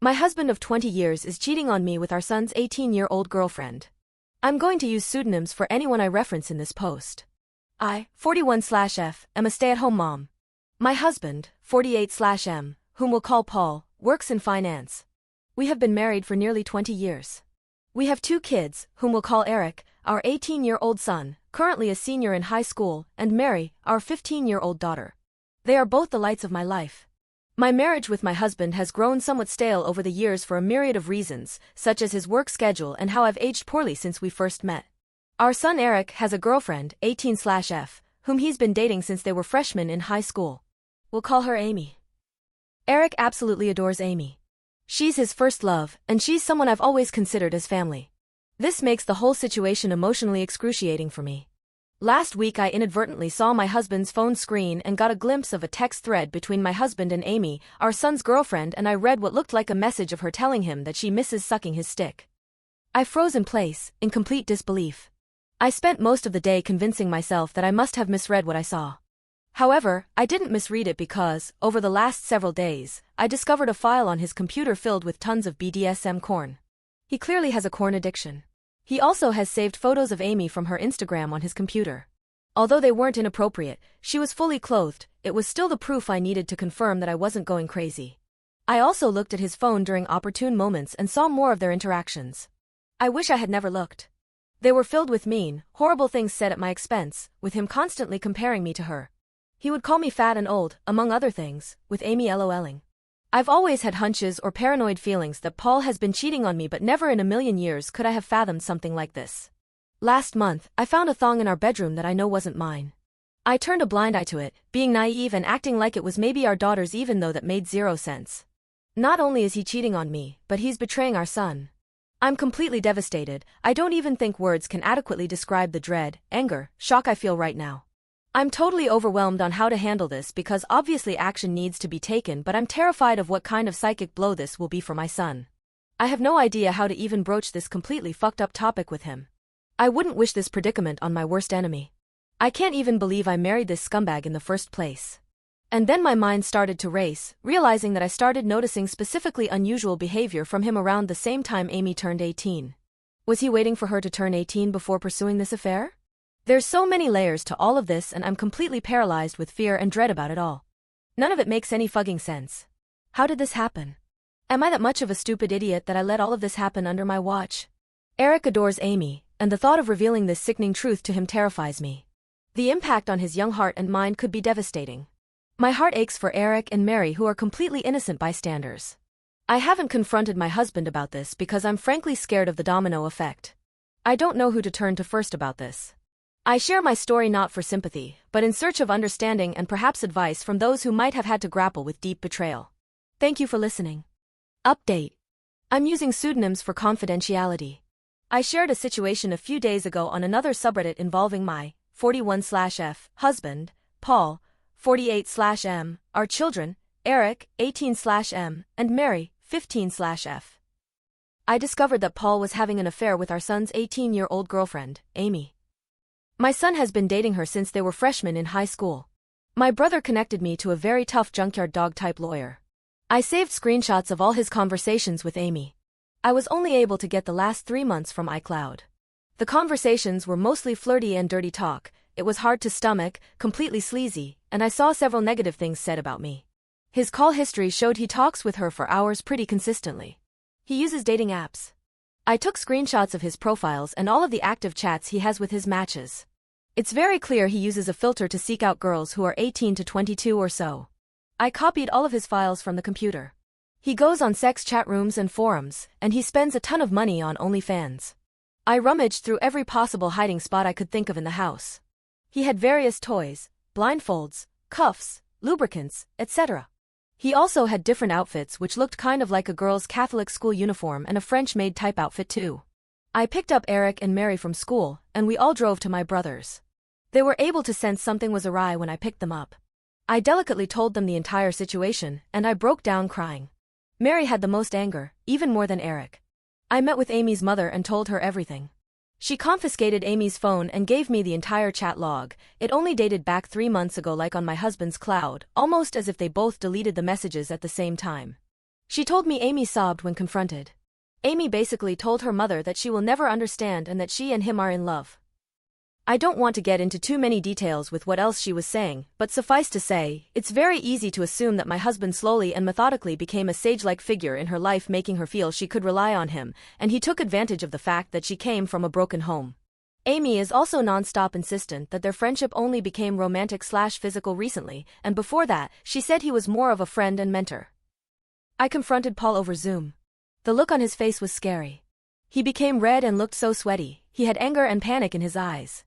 My husband of 20 years is cheating on me with our son's 18-year-old girlfriend. I'm going to use pseudonyms for anyone I reference in this post. I, 41/F, am a stay-at-home mom. My husband, 48/M, whom we'll call Paul, works in finance. We have been married for nearly 20 years. We have 2 kids, whom we'll call Eric, our 18-year-old son, currently a senior in high school, and Mary, our 15-year-old daughter. They are both the lights of my life. My marriage with my husband has grown somewhat stale over the years for a myriad of reasons, such as his work schedule and how I've aged poorly since we first met. Our son Eric has a girlfriend, 18/F, whom he's been dating since they were freshmen in high school. We'll call her Amy. Eric absolutely adores Amy. She's his first love, and she's someone I've always considered as family. This makes the whole situation emotionally excruciating for me. Last week I inadvertently saw my husband's phone screen and got a glimpse of a text thread between my husband and Amy, our son's girlfriend, and I read what looked like a message of her telling him that she misses sucking his stick. I froze in place, in complete disbelief. I spent most of the day convincing myself that I must have misread what I saw. However, I didn't misread it because, over the last several days, I discovered a file on his computer filled with tons of BDSM porn. He clearly has a porn addiction. He also has saved photos of Amy from her Instagram on his computer. Although they weren't inappropriate, she was fully clothed, it was still the proof I needed to confirm that I wasn't going crazy. I also looked at his phone during opportune moments and saw more of their interactions. I wish I had never looked. They were filled with mean, horrible things said at my expense, with him constantly comparing me to her. He would call me fat and old, among other things, with Amy LOLing. I've always had hunches or paranoid feelings that Paul has been cheating on me, but never in a million years could I have fathomed something like this. Last month, I found a thong in our bedroom that I know wasn't mine. I turned a blind eye to it, being naive and acting like it was maybe our daughter's, even though that made zero sense. Not only is he cheating on me, but he's betraying our son. I'm completely devastated. I don't even think words can adequately describe the dread, anger, shock I feel right now. I'm totally overwhelmed on how to handle this because obviously action needs to be taken, but I'm terrified of what kind of psychic blow this will be for my son. I have no idea how to even broach this completely fucked up topic with him. I wouldn't wish this predicament on my worst enemy. I can't even believe I married this scumbag in the first place. And then my mind started to race, realizing that I started noticing specifically unusual behavior from him around the same time Amy turned 18. Was he waiting for her to turn 18 before pursuing this affair? There's so many layers to all of this, and I'm completely paralyzed with fear and dread about it all. None of it makes any fucking sense. How did this happen? Am I that much of a stupid idiot that I let all of this happen under my watch? Eric adores Amy, and the thought of revealing this sickening truth to him terrifies me. The impact on his young heart and mind could be devastating. My heart aches for Eric and Mary, who are completely innocent bystanders. I haven't confronted my husband about this because I'm frankly scared of the domino effect. I don't know who to turn to first about this. I share my story not for sympathy, but in search of understanding and perhaps advice from those who might have had to grapple with deep betrayal. Thank you for listening. Update. I'm using pseudonyms for confidentiality. I shared a situation a few days ago on another subreddit involving my 41/F husband, Paul, 48/M, our children, Eric, 18/M, and Mary, 15/F. I discovered that Paul was having an affair with our son's 18-year-old girlfriend, Amy. My son has been dating her since they were freshmen in high school. My brother connected me to a very tough junkyard dog-type lawyer. I saved screenshots of all his conversations with Amy. I was only able to get the last 3 months from iCloud. The conversations were mostly flirty and dirty talk. It was hard to stomach, completely sleazy, and I saw several negative things said about me. His call history showed he talks with her for hours pretty consistently. He uses dating apps. I took screenshots of his profiles and all of the active chats he has with his matches. It's very clear he uses a filter to seek out girls who are 18 to 22 or so. I copied all of his files from the computer. He goes on sex chat rooms and forums, and he spends a ton of money on OnlyFans. I rummaged through every possible hiding spot I could think of in the house. He had various toys, blindfolds, cuffs, lubricants, etc. He also had different outfits which looked kind of like a girl's Catholic school uniform and a French-maid type outfit too. I picked up Eric and Mary from school, and we all drove to my brother's. They were able to sense something was awry when I picked them up. I delicately told them the entire situation, and I broke down crying. Mary had the most anger, even more than Eric. I met with Amy's mother and told her everything. She confiscated Amy's phone and gave me the entire chat log. It only dated back 3 months ago, like on my husband's cloud, almost as if they both deleted the messages at the same time. She told me Amy sobbed when confronted. Amy basically told her mother that she will never understand and that she and him are in love. I don't want to get into too many details with what else she was saying, but suffice to say, it's very easy to assume that my husband slowly and methodically became a sage-like figure in her life, making her feel she could rely on him, and he took advantage of the fact that she came from a broken home. Amy is also non-stop insistent that their friendship only became romantic/physical recently, and before that, she said he was more of a friend and mentor. I confronted Paul over Zoom. The look on his face was scary. He became red and looked so sweaty. He had anger and panic in his eyes.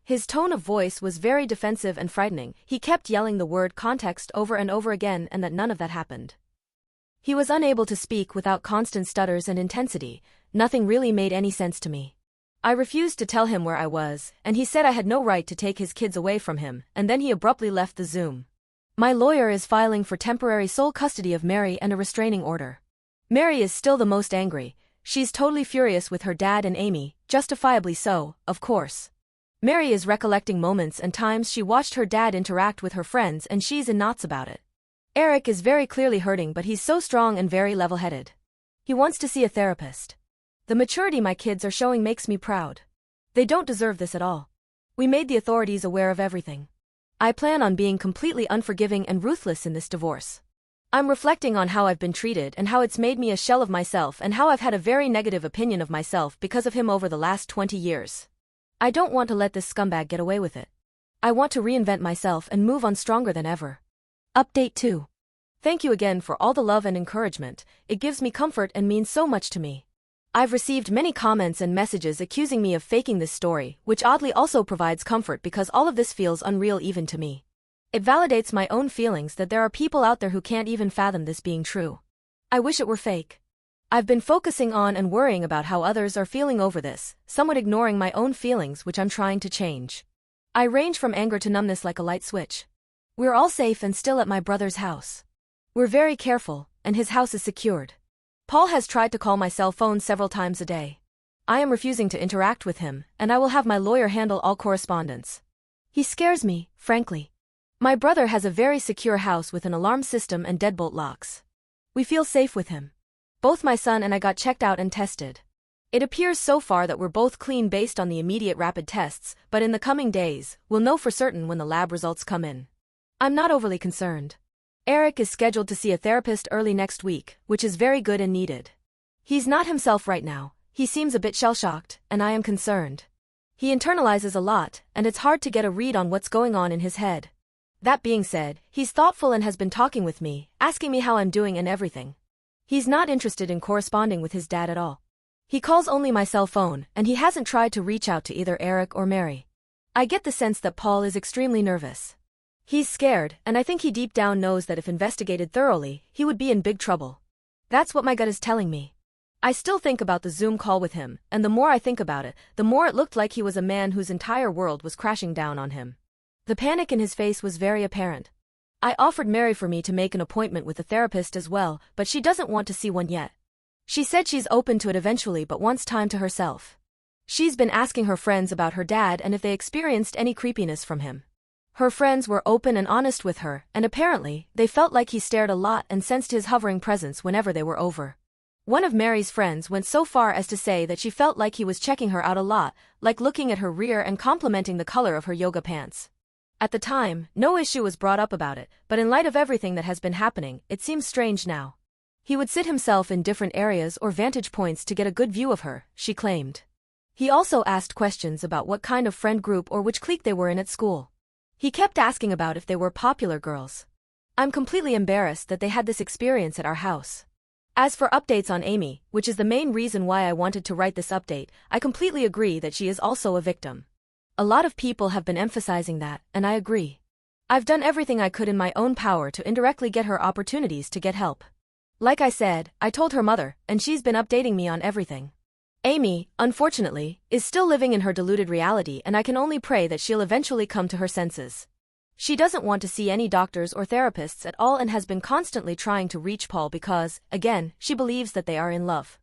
His tone of voice was very defensive and frightening. He kept yelling the word context over and over again, and that none of that happened. He was unable to speak without constant stutters and intensity. Nothing really made any sense to me. I refused to tell him where I was, and he said I had no right to take his kids away from him, and then he abruptly left the Zoom. My lawyer is filing for temporary sole custody of Mary and a restraining order. Mary is still the most angry. She's totally furious with her dad and Amy, justifiably so, of course. Mary is recollecting moments and times she watched her dad interact with her friends, and she's in knots about it. Eric is very clearly hurting, but he's so strong and very level-headed. He wants to see a therapist. The maturity my kids are showing makes me proud. They don't deserve this at all. We made the authorities aware of everything. I plan on being completely unforgiving and ruthless in this divorce. I'm reflecting on how I've been treated and how it's made me a shell of myself, and how I've had a very negative opinion of myself because of him over the last 20 years. I don't want to let this scumbag get away with it. I want to reinvent myself and move on stronger than ever. Update 2. Thank you again for all the love and encouragement. It gives me comfort and means so much to me. I've received many comments and messages accusing me of faking this story, which oddly also provides comfort because all of this feels unreal even to me. It validates my own feelings that there are people out there who can't even fathom this being true. I wish it were fake. I've been focusing on and worrying about how others are feeling over this, somewhat ignoring my own feelings, which I'm trying to change. I range from anger to numbness like a light switch. We're all safe and still at my brother's house. We're very careful, and his house is secured. Paul has tried to call my cell phone several times a day. I am refusing to interact with him, and I will have my lawyer handle all correspondence. He scares me, frankly. My brother has a very secure house with an alarm system and deadbolt locks. We feel safe with him. Both my son and I got checked out and tested. It appears so far that we're both clean based on the immediate rapid tests, but in the coming days, we'll know for certain when the lab results come in. I'm not overly concerned. Eric is scheduled to see a therapist early next week, which is very good and needed. He's not himself right now. He seems a bit shell-shocked, and I am concerned. He internalizes a lot, and it's hard to get a read on what's going on in his head. That being said, he's thoughtful and has been talking with me, asking me how I'm doing and everything. He's not interested in corresponding with his dad at all. He calls only my cell phone, and he hasn't tried to reach out to either Eric or Mary. I get the sense that Paul is extremely nervous. He's scared, and I think he deep down knows that if investigated thoroughly, he would be in big trouble. That's what my gut is telling me. I still think about the Zoom call with him, and the more I think about it, the more it looked like he was a man whose entire world was crashing down on him. The panic in his face was very apparent. I offered Mary for me to make an appointment with a therapist as well, but she doesn't want to see one yet. She said she's open to it eventually but wants time to herself. She's been asking her friends about her dad and if they experienced any creepiness from him. Her friends were open and honest with her, and apparently, they felt like he stared a lot and sensed his hovering presence whenever they were over. One of Mary's friends went so far as to say that she felt like he was checking her out a lot, like looking at her rear and complimenting the color of her yoga pants. At the time, no issue was brought up about it, but in light of everything that has been happening, it seems strange now. He would sit himself in different areas or vantage points to get a good view of her, she claimed. He also asked questions about what kind of friend group or which clique they were in at school. He kept asking about if they were popular girls. I'm completely embarrassed that they had this experience at our house. As for updates on Amy, which is the main reason why I wanted to write this update, I completely agree that she is also a victim. A lot of people have been emphasizing that, and I agree. I've done everything I could in my own power to indirectly get her opportunities to get help. Like I said, I told her mother, and she's been updating me on everything. Amy, unfortunately, is still living in her deluded reality, and I can only pray that she'll eventually come to her senses. She doesn't want to see any doctors or therapists at all and has been constantly trying to reach Paul because, again, she believes that they are in love.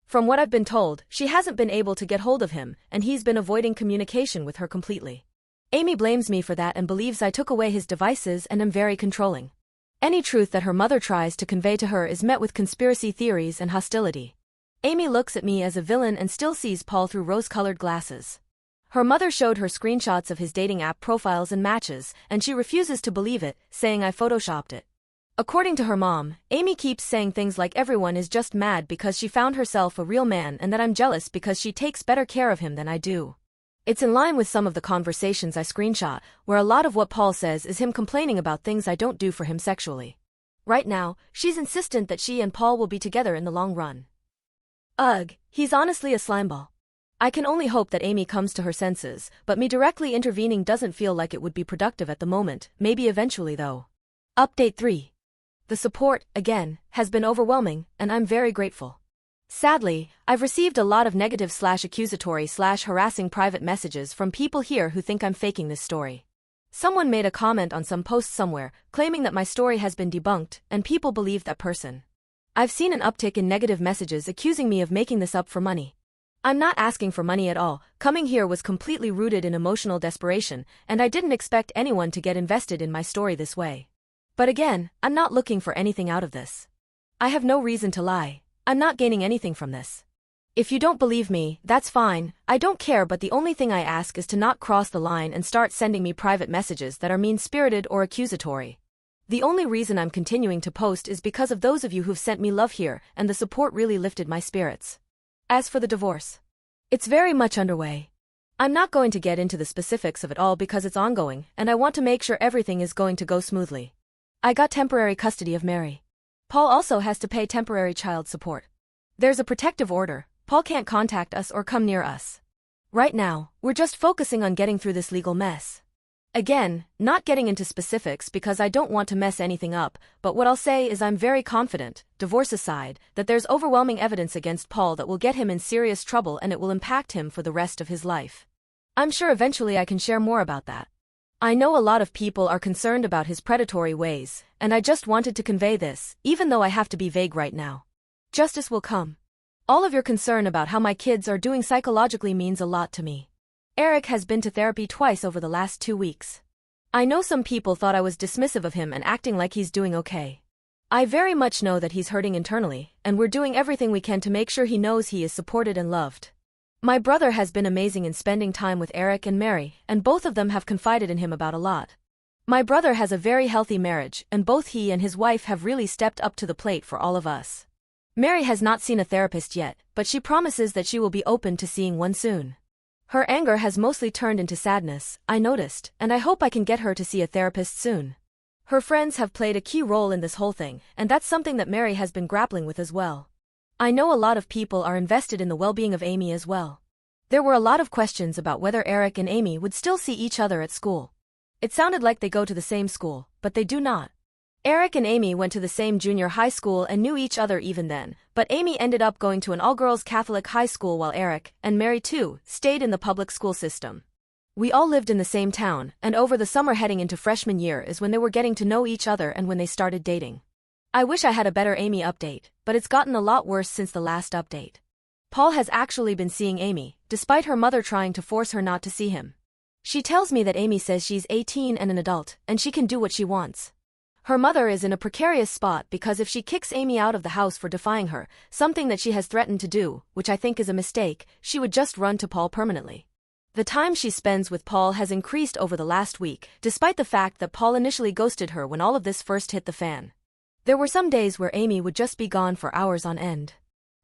From what I've been told, she hasn't been able to get hold of him, and he's been avoiding communication with her completely. Amy blames me for that and believes I took away his devices and am very controlling. Any truth that her mother tries to convey to her is met with conspiracy theories and hostility. Amy looks at me as a villain and still sees Paul through rose-colored glasses. Her mother showed her screenshots of his dating app profiles and matches, and she refuses to believe it, saying I photoshopped it. According to her mom, Amy keeps saying things like everyone is just mad because she found herself a real man and that I'm jealous because she takes better care of him than I do. It's in line with some of the conversations I screenshot, where a lot of what Paul says is him complaining about things I don't do for him sexually. Right now, she's insistent that she and Paul will be together in the long run. Ugh, he's honestly a slimeball. I can only hope that Amy comes to her senses, but me directly intervening doesn't feel like it would be productive at the moment, maybe eventually though. Update 3. The support, again, has been overwhelming, and I'm very grateful. Sadly, I've received a lot of negative/accusatory/harassing private messages from people here who think I'm faking this story. Someone made a comment on some post somewhere, claiming that my story has been debunked, and people believe that person. I've seen an uptick in negative messages accusing me of making this up for money. I'm not asking for money at all. Coming here was completely rooted in emotional desperation, and I didn't expect anyone to get invested in my story this way. But again, I'm not looking for anything out of this. I have no reason to lie. I'm not gaining anything from this. If you don't believe me, that's fine, I don't care, but the only thing I ask is to not cross the line and start sending me private messages that are mean-spirited or accusatory. The only reason I'm continuing to post is because of those of you who've sent me love here, and the support really lifted my spirits. As for the divorce, it's very much underway. I'm not going to get into the specifics of it all because it's ongoing, and I want to make sure everything is going to go smoothly. I got temporary custody of Mary. Paul also has to pay temporary child support. There's a protective order. Paul can't contact us or come near us. Right now, we're just focusing on getting through this legal mess. Again, not getting into specifics because I don't want to mess anything up, but what I'll say is I'm very confident, divorce aside, that there's overwhelming evidence against Paul that will get him in serious trouble and it will impact him for the rest of his life. I'm sure eventually I can share more about that. I know a lot of people are concerned about his predatory ways, and I just wanted to convey this, even though I have to be vague right now. Justice will come. All of your concern about how my kids are doing psychologically means a lot to me. Eric has been to therapy twice over the last 2 weeks. I know some people thought I was dismissive of him and acting like he's doing okay. I very much know that he's hurting internally, and we're doing everything we can to make sure he knows he is supported and loved. My brother has been amazing in spending time with Eric and Mary, and both of them have confided in him about a lot. My brother has a very healthy marriage, and both he and his wife have really stepped up to the plate for all of us. Mary has not seen a therapist yet, but she promises that she will be open to seeing one soon. Her anger has mostly turned into sadness, I noticed, and I hope I can get her to see a therapist soon. Her friends have played a key role in this whole thing, and that's something that Mary has been grappling with as well. I know a lot of people are invested in the well-being of Amy as well. There were a lot of questions about whether Eric and Amy would still see each other at school. It sounded like they go to the same school, but they do not. Eric and Amy went to the same junior high school and knew each other even then, but Amy ended up going to an all-girls Catholic high school while Eric, and Mary too, stayed in the public school system. We all lived in the same town, and over the summer heading into freshman year is when they were getting to know each other and when they started dating. I wish I had a better Amy update, but it's gotten a lot worse since the last update. Paul has actually been seeing Amy, despite her mother trying to force her not to see him. She tells me that Amy says she's 18 and an adult, and she can do what she wants. Her mother is in a precarious spot because if she kicks Amy out of the house for defying her, something that she has threatened to do, which I think is a mistake, she would just run to Paul permanently. The time she spends with Paul has increased over the last week, despite the fact that Paul initially ghosted her when all of this first hit the fan. There were some days where Amy would just be gone for hours on end.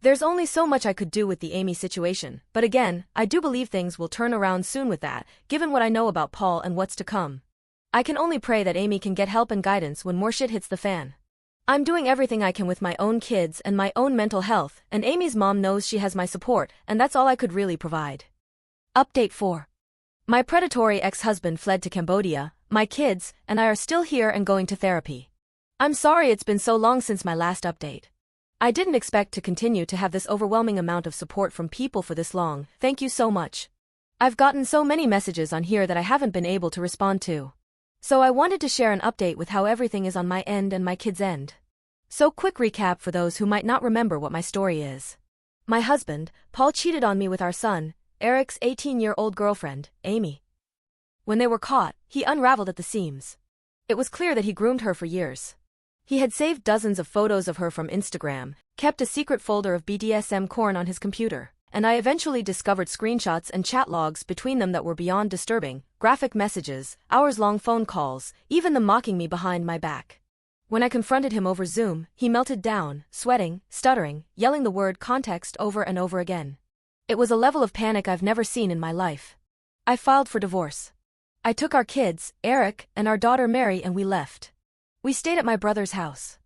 There's only so much I could do with the Amy situation, but again, I do believe things will turn around soon with that, given what I know about Paul and what's to come. I can only pray that Amy can get help and guidance when more shit hits the fan. I'm doing everything I can with my own kids and my own mental health, and Amy's mom knows she has my support, and that's all I could really provide. Update 4. My predatory ex-husband fled to Cambodia, my kids, and I are still here and going to therapy. I'm sorry it's been so long since my last update. I didn't expect to continue to have this overwhelming amount of support from people for this long, thank you so much. I've gotten so many messages on here that I haven't been able to respond to. So I wanted to share an update with how everything is on my end and my kids' end. So quick recap for those who might not remember what my story is. My husband, Paul, cheated on me with our son, Eric's 18-year-old girlfriend, Amy. When they were caught, he unraveled at the seams. It was clear that he groomed her for years. He had saved dozens of photos of her from Instagram, kept a secret folder of BDSM porn on his computer, and I eventually discovered screenshots and chat logs between them that were beyond disturbing, graphic messages, hours-long phone calls, even the mocking me behind my back. When I confronted him over Zoom, he melted down, sweating, stuttering, yelling the word context over and over again. It was a level of panic I've never seen in my life. I filed for divorce. I took our kids, Eric, and our daughter Mary, and we left. We stayed at my brother's house.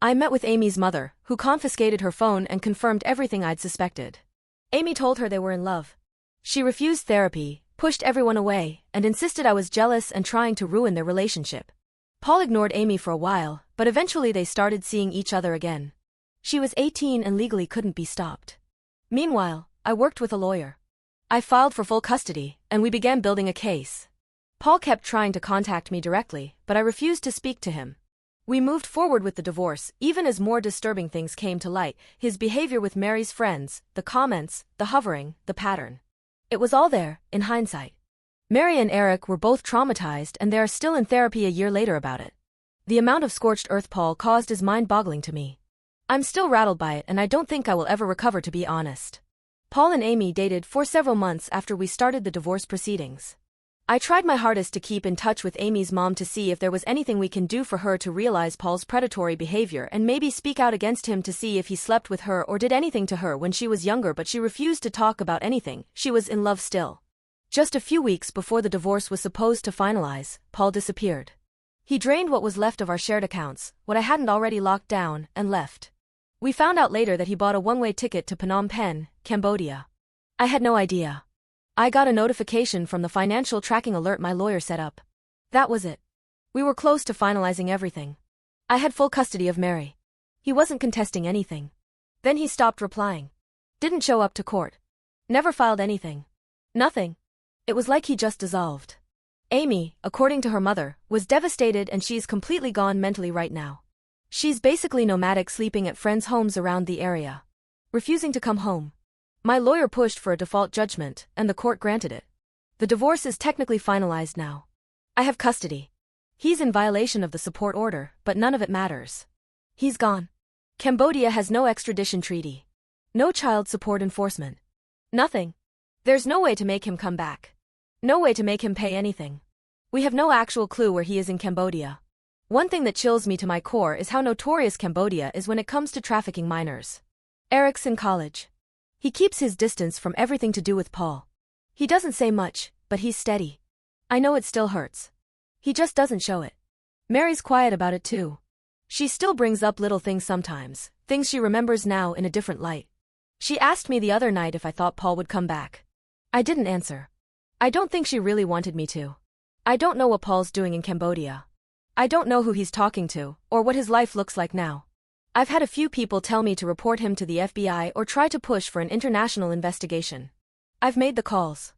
I met with Amy's mother, who confiscated her phone and confirmed everything I'd suspected. Amy told her they were in love. She refused therapy, pushed everyone away, and insisted I was jealous and trying to ruin their relationship. Paul ignored Amy for a while, but eventually they started seeing each other again. She was 18 and legally couldn't be stopped. Meanwhile, I worked with a lawyer. I filed for full custody, and we began building a case. Paul kept trying to contact me directly, but I refused to speak to him. We moved forward with the divorce, even as more disturbing things came to light: his behavior with Mary's friends, the comments, the hovering, the pattern. It was all there, in hindsight. Mary and Eric were both traumatized, and they are still in therapy a year later about it. The amount of scorched earth Paul caused is mind-boggling to me. I'm still rattled by it, and I don't think I will ever recover, to be honest. Paul and Amy dated for several months after we started the divorce proceedings. I tried my hardest to keep in touch with Amy's mom to see if there was anything we can do for her to realize Paul's predatory behavior and maybe speak out against him, to see if he slept with her or did anything to her when she was younger, but she refused to talk about anything. She was in love still. Just a few weeks before the divorce was supposed to finalize, Paul disappeared. He drained what was left of our shared accounts, what I hadn't already locked down, and left. We found out later that he bought a one-way ticket to Phnom Penh, Cambodia. I had no idea. I got a notification from the financial tracking alert my lawyer set up. That was it. We were close to finalizing everything. I had full custody of Mary. He wasn't contesting anything. Then he stopped replying. Didn't show up to court. Never filed anything. Nothing. It was like he just dissolved. Amy, according to her mother, was devastated, and she's completely gone mentally right now. She's basically nomadic, sleeping at friends' homes around the area. Refusing to come home. My lawyer pushed for a default judgment, and the court granted it. The divorce is technically finalized now. I have custody. He's in violation of the support order, but none of it matters. He's gone. Cambodia has no extradition treaty. No child support enforcement. Nothing. There's no way to make him come back. No way to make him pay anything. We have no actual clue where he is in Cambodia. One thing that chills me to my core is how notorious Cambodia is when it comes to trafficking minors. Eric's in college. He keeps his distance from everything to do with Paul. He doesn't say much, but he's steady. I know it still hurts. He just doesn't show it. Mary's quiet about it too. She still brings up little things sometimes, things she remembers now in a different light. She asked me the other night if I thought Paul would come back. I didn't answer. I don't think she really wanted me to. I don't know what Paul's doing in Cambodia. I don't know who he's talking to, or what his life looks like now. I've had a few people tell me to report him to the FBI or try to push for an international investigation. I've made the calls.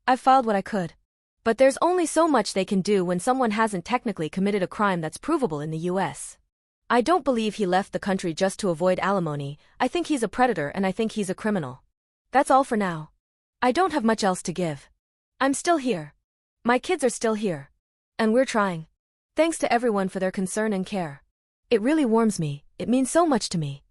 I've filed what I could. But there's only so much they can do when someone hasn't technically committed a crime that's provable in the US. I don't believe he left the country just to avoid alimony. I think he's a predator, and I think he's a criminal. That's all for now. I don't have much else to give. I'm still here. My kids are still here. And we're trying. Thanks to everyone for their concern and care. It really warms me. It means so much to me.